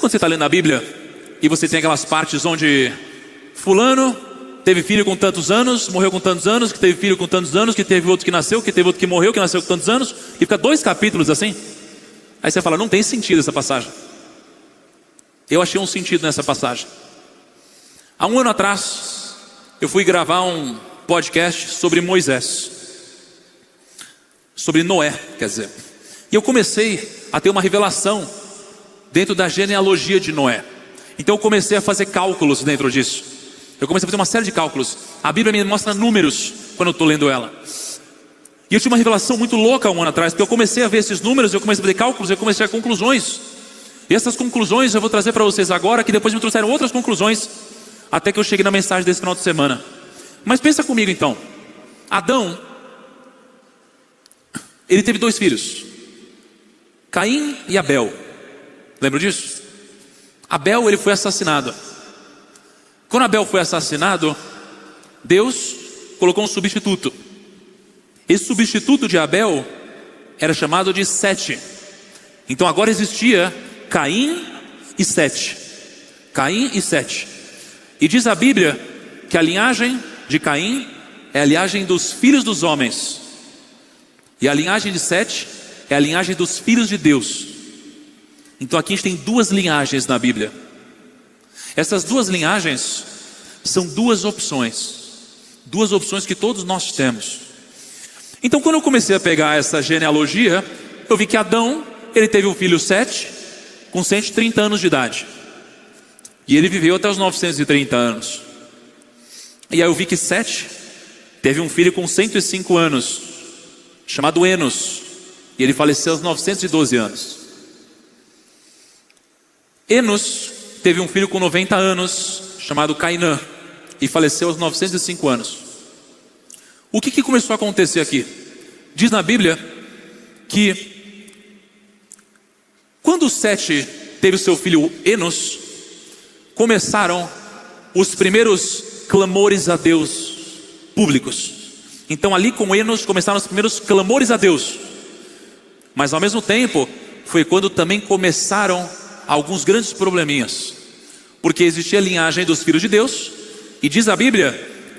quando você está lendo a Bíblia e você tem aquelas partes onde fulano teve filho com tantos anos, morreu com tantos anos, que teve filho com tantos anos, que teve outro que nasceu, que teve outro que morreu, que nasceu com tantos anos, e fica 2 capítulos assim? Aí você fala, não tem sentido essa passagem. Eu achei um sentido nessa passagem. Há 1 ano atrás, eu fui gravar um podcast sobre Moisés, sobre Noé, quer dizer. E eu comecei a ter uma revelação dentro da genealogia de Noé. Então eu comecei a fazer cálculos dentro disso. Eu comecei a fazer uma série de cálculos. A Bíblia me mostra números quando eu estou lendo ela. E eu tive uma revelação muito louca 1 ano atrás, porque eu comecei a ver esses números, eu comecei a fazer cálculos, eu comecei a ter conclusões. E essas conclusões eu vou trazer para vocês agora, que depois me trouxeram outras conclusões, até que eu cheguei na mensagem desse final de semana. Mas pensa comigo então. Adão, ele teve 2 filhos, Caim e Abel. Lembra disso? Abel, ele foi assassinado. Quando Abel foi assassinado, Deus colocou um substituto. Esse substituto de Abel era chamado de Sete. Então agora existia Caim e Sete. Caim e Sete. E diz a Bíblia que a linhagem de Caim é a linhagem dos filhos dos homens, e a linhagem de Sete é a linhagem dos filhos de Deus. Então aqui a gente tem 2 linhagens na Bíblia. Essas 2 linhagens são 2 opções. 2 opções que todos nós temos. Então quando eu comecei a pegar essa genealogia, eu vi que Adão, ele teve o filho Sete com 130 anos de idade. E ele viveu até os 930 anos. E aí eu vi que Sete teve um filho com 105 anos, chamado Enos. E ele faleceu aos 912 anos. Enos teve um filho com 90 anos, chamado Cainã, e faleceu aos 905 anos. O que começou a acontecer aqui? Diz na Bíblia que quando Sete teve o seu filho Enos, começaram os primeiros clamores a Deus públicos. Então ali com Enos começaram os primeiros clamores a Deus. Mas ao mesmo tempo, foi quando também começaram alguns grandes probleminhas. Porque existia a linhagem dos filhos de Deus, e diz a Bíblia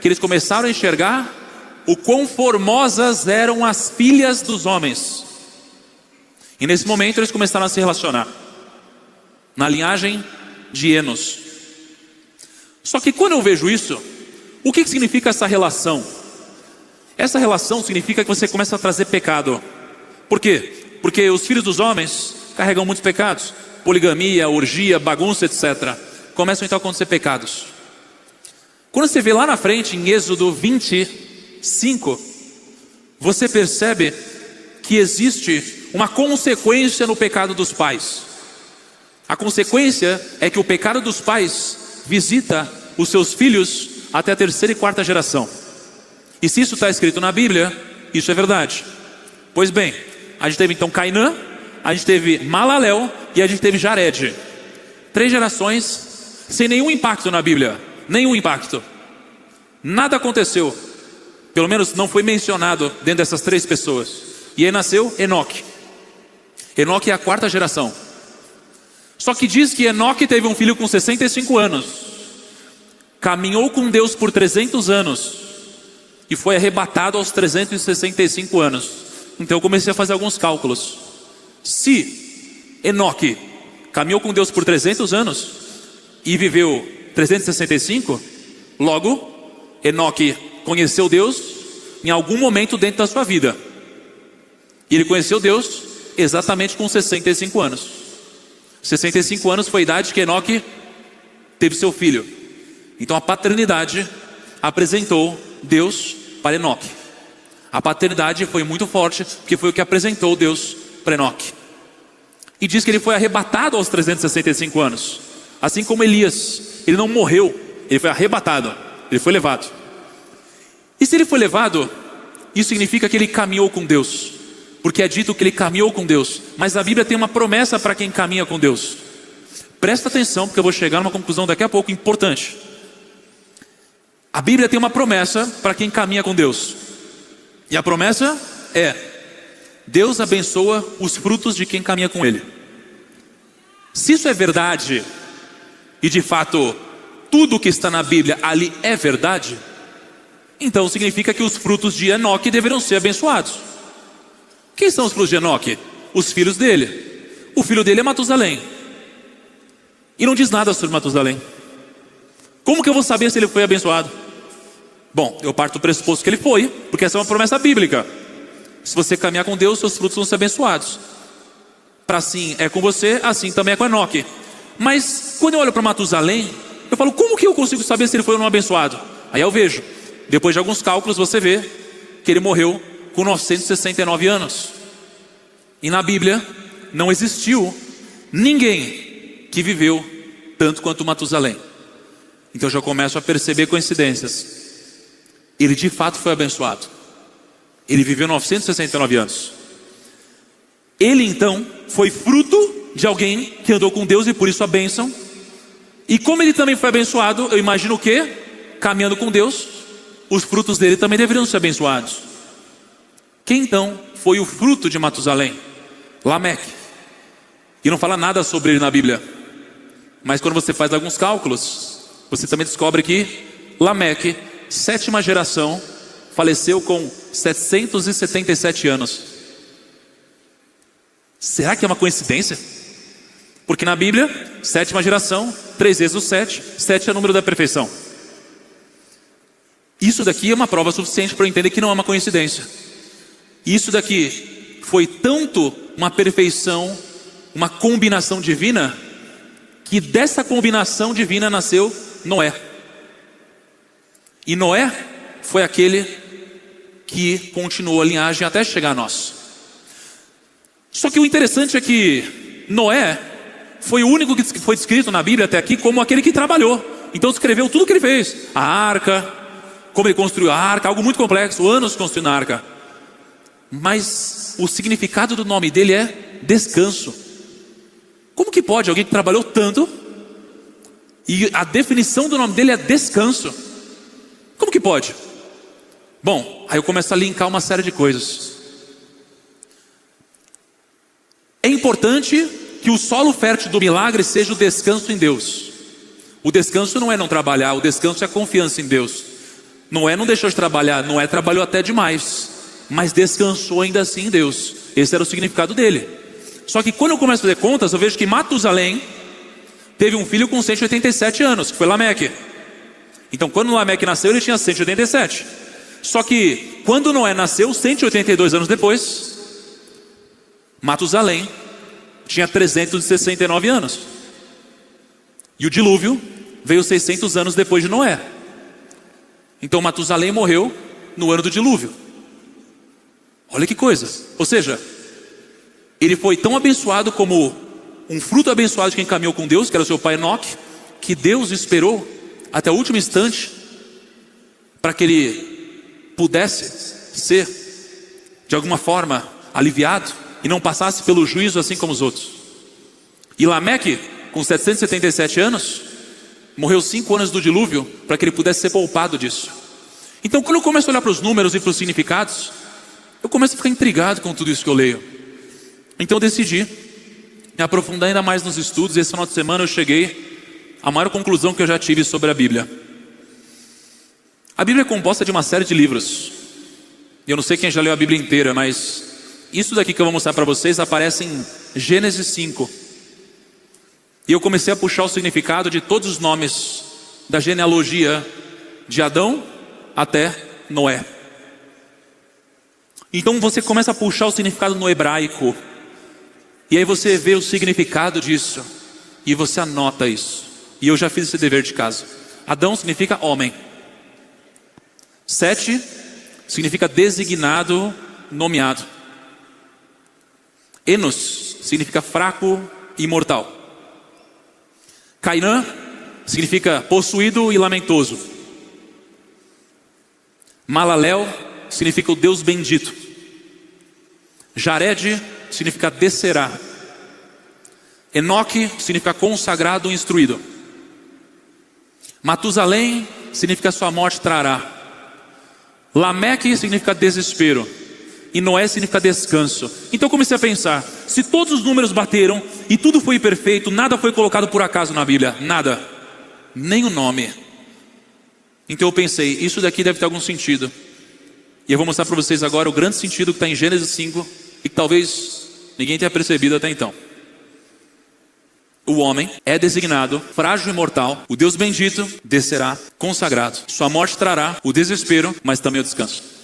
que eles começaram a enxergar o quão formosas eram as filhas dos homens. E nesse momento eles começaram a se relacionar na linhagem de Enos. Só que quando eu vejo isso, o que significa essa relação? Essa relação significa que você começa a trazer pecado. Por quê? Porque os filhos dos homens carregam muitos pecados. Poligamia, orgia, bagunça, etc. Começam então a acontecer pecados. Quando você vê lá na frente, em Êxodo 25, você percebe que existe uma consequência no pecado dos pais. A consequência é que o pecado dos pais visita os seus filhos até a 3ª e 4ª geração. E se isso está escrito na Bíblia, isso é verdade. Pois bem, a gente teve então Cainã, a gente teve Malalel e a gente teve Jared. 3 gerações sem nenhum impacto na Bíblia. Nenhum impacto. Nada aconteceu. Pelo menos não foi mencionado dentro dessas 3 pessoas. E aí nasceu Enoque. Enoque é a 4ª geração. Só que diz que Enoque teve um filho com 65 anos. Caminhou com Deus por 300 anos. E foi arrebatado aos 365 anos. Então eu comecei a fazer alguns cálculos. Se Enoque caminhou com Deus por 300 anos e viveu 365, logo Enoque conheceu Deus em algum momento dentro da sua vida. E ele conheceu Deus exatamente com 65 anos. 65 anos foi a idade que Enoque teve seu filho. Então a paternidade apresentou Deus para Enoque. A paternidade foi muito forte, porque foi o que apresentou Deus para Enoque. E diz que ele foi arrebatado aos 365 anos. Assim como Elias, ele não morreu, ele foi arrebatado, ele foi levado. E se ele foi levado, isso significa que ele caminhou com Deus. Porque é dito que ele caminhou com Deus. Mas a Bíblia tem uma promessa para quem caminha com Deus. Presta atenção, porque eu vou chegar numa conclusão daqui a pouco importante. A Bíblia tem uma promessa para quem caminha com Deus. E a promessa é: Deus abençoa os frutos de quem caminha com Ele. Se isso é verdade, e de fato tudo que está na Bíblia ali é verdade, então significa que os frutos de Enoque deverão ser abençoados. Quem são os frutos de Enoque? Os filhos dele. O filho dele é Matusalém. E não diz nada sobre Matusalém. Como que eu vou saber se ele foi abençoado? Bom, eu parto do pressuposto que ele foi, porque essa é uma promessa bíblica. Se você caminhar com Deus, seus frutos vão ser abençoados. Para assim é com você, assim também é com Enoque. Mas quando eu olho para Matusalém, eu falo, como que eu consigo saber se ele foi ou não abençoado? Aí eu vejo, depois de alguns cálculos, você vê que ele morreu com 969 anos. E na Bíblia não existiu ninguém que viveu tanto quanto Matusalém. Então eu já começo a perceber coincidências. Ele de fato foi abençoado. Ele viveu 969 anos. Ele então foi fruto de alguém que andou com Deus e por isso a bênção. E como ele também foi abençoado, eu imagino o quê? Caminhando com Deus, os frutos dele também deveriam ser abençoados. Quem então foi o fruto de Matusalém? Lameque. E não fala nada sobre ele na Bíblia. Mas quando você faz alguns cálculos, você também descobre que Lameque, 7ª geração, faleceu com 777 anos. Será que é uma coincidência? Porque na Bíblia, 7ª geração, 3 vezes o 7, 7 é o número da perfeição. Isso daqui é uma prova suficiente para eu entender que não é uma coincidência. Isso daqui foi tanto uma perfeição, uma combinação divina, que dessa combinação divina nasceu Noé. E Noé foi aquele que continuou a linhagem até chegar a nós. Só que o interessante é que Noé foi o único que foi descrito na Bíblia até aqui como aquele que trabalhou. Então escreveu tudo o que ele fez. A arca, como ele construiu a arca, algo muito complexo, anos construindo a arca. Mas o significado do nome dele é descanso. Como que pode alguém que trabalhou tanto e a definição do nome dele é descanso? Como que pode? Bom, aí eu começo a linkar uma série de coisas. É importante que o solo fértil do milagre seja o descanso em Deus. O descanso não é não trabalhar, o descanso é a confiança em Deus. Noé não deixou de trabalhar, Noé trabalhou até demais, mas descansou ainda assim em Deus. Esse era o significado dele. Só que quando eu começo a fazer contas, eu vejo que Matusalém teve um filho com 187 anos, que foi Lameque. Então quando Lameque nasceu, ele tinha 187. Só que quando Noé nasceu, 182 anos depois, Matusalém tinha 369 anos. E o dilúvio veio 600 anos depois de Noé. Então Matusalém morreu no ano do dilúvio. Olha que coisa. Ou seja, ele foi tão abençoado como um fruto abençoado de quem caminhou com Deus, que era o seu pai Enoque, que Deus esperou até o último instante para que ele pudesse ser de alguma forma aliviado e não passasse pelo juízo assim como os outros. E Lameque, com 777 anos, morreu 5 anos do dilúvio para que ele pudesse ser poupado disso. Então quando eu começo a olhar para os números e para os significados, eu começo a ficar intrigado com tudo isso que eu leio. Então eu decidi me aprofundar ainda mais nos estudos. Esse final de semana eu cheguei à maior conclusão que eu já tive sobre a Bíblia. A Bíblia é composta de uma série de livros. Eu não sei quem já leu a Bíblia inteira, mas isso daqui que eu vou mostrar para vocês aparece em Gênesis 5. E eu comecei a puxar o significado de todos os nomes da genealogia de Adão até Noé. Então você começa a puxar o significado no hebraico. E aí você vê o significado disso. E você anota isso. E eu já fiz esse dever de casa. Adão significa homem. Sete significa designado, nomeado. Enos significa fraco e imortal. Cainã significa possuído e lamentoso. Malaléu significa o Deus bendito. Jared significa descerá. Enoque significa consagrado e instruído. Matusalém significa sua morte trará. Lameque significa desespero. E Noé significa descanso. Então eu comecei a pensar, se todos os números bateram e tudo foi perfeito, nada foi colocado por acaso na Bíblia, nada, nem o nome. Então eu pensei, isso daqui deve ter algum sentido. E eu vou mostrar para vocês agora o grande sentido que está em Gênesis 5 e que talvez ninguém tenha percebido até então. O homem é designado frágil e mortal. O Deus bendito descerá consagrado. Sua morte trará o desespero, mas também o descanso.